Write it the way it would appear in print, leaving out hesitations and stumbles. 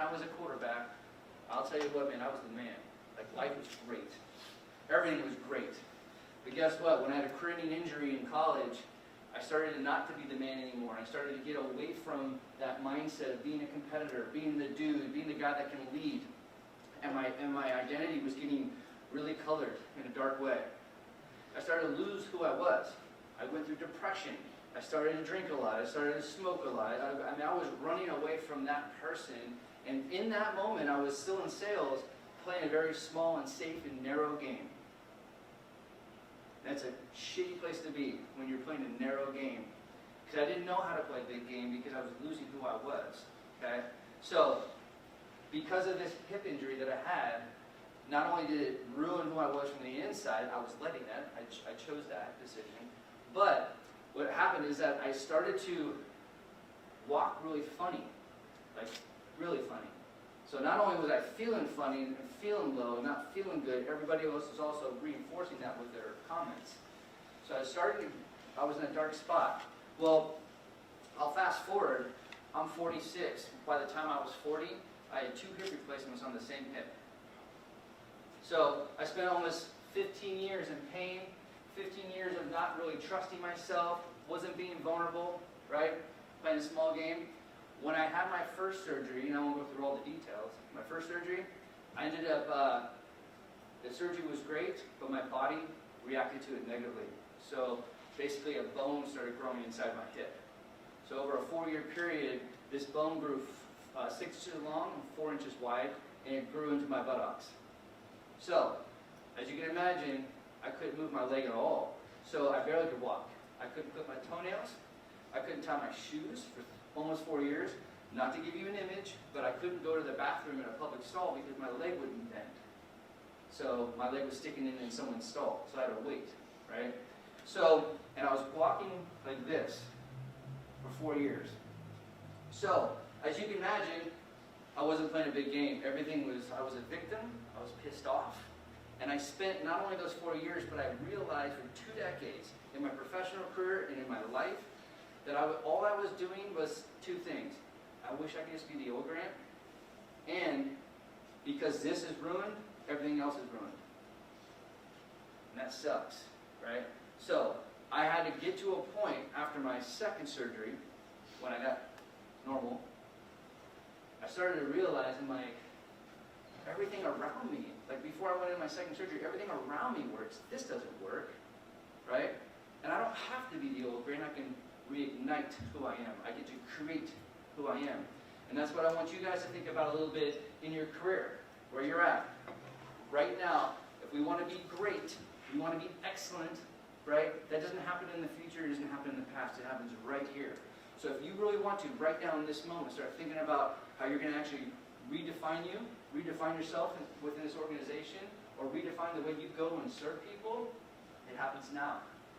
I was a quarterback, I'll tell you what, man, I was the man. Like, life was great. Everything was great. But guess what? When I had a career-ending injury in college, I started not to be the man anymore. I started to get away from that mindset of being a competitor, being the dude, being the guy that can lead. And my identity was getting really colored in a dark way. I started to lose who I was. I went through depression. I started to drink a lot. I started to smoke a lot. I was running away from that person. And in that moment, I was still in sales, playing a very small and safe and narrow game. That's a shitty place to be when you're playing a narrow game. Because I didn't know how to play a big game because I was losing who I was. Okay? So, because of this hip injury that I had, not only did it ruin who I was from the inside, I was letting that. I chose that decision. But what happened is that I started to walk really funny. Like, really funny. So not only was I feeling funny and feeling low and not feeling good, everybody else was also reinforcing that with their comments. So I was in a dark spot. Well, I'll fast forward. I'm 46. By the time I was 40, I had 2 hip replacements on the same hip. So I spent almost 15 years in pain, 15 years of not really trusting myself, wasn't being vulnerable, right? Playing a small game. When I had my first surgery, and I won't go through all the details, my first surgery, I ended up, the surgery was great, but my body reacted to it negatively. So basically a bone started growing inside my hip. So over a 4-year period, this bone grew 6 inches long and 4 inches wide, and it grew into my buttocks. So, as you can imagine, I couldn't move my leg at all. So I barely could walk. I couldn't clip my toenails. I couldn't tie my shoes for almost 4 years. Not to give you an image, but I couldn't go to the bathroom in a public stall because my leg wouldn't bend. So my leg was sticking in someone's stall. So I had to wait, right? So, and I was walking like this for 4 years. So, as you can imagine, I wasn't playing a big game. I was a victim. I was pissed off. And I spent not only those 4 years, but I realized for 2 decades in my professional career and in my life that all I was doing was 2 things. I wish I could just be the old Grant. And because this is ruined, everything else is ruined. And that sucks, right? So I had to get to a point after my second surgery, when I got normal, I started to realize, I'm like, everything around me, like before I went in my second surgery, everything around me works. This doesn't work, right? And I don't have to be the old Grant. I can reignite who I am. I get to create who I am. And that's what I want you guys to think about a little bit in your career, where you're at. Right now, if we want to be great, we want to be excellent, right? That doesn't happen in the future, it doesn't happen in the past, it happens right here. So if you really want to, right now in this moment, start thinking about how you're going to actually redefine yourself within this organization, or redefine the way you go and serve people, it happens now.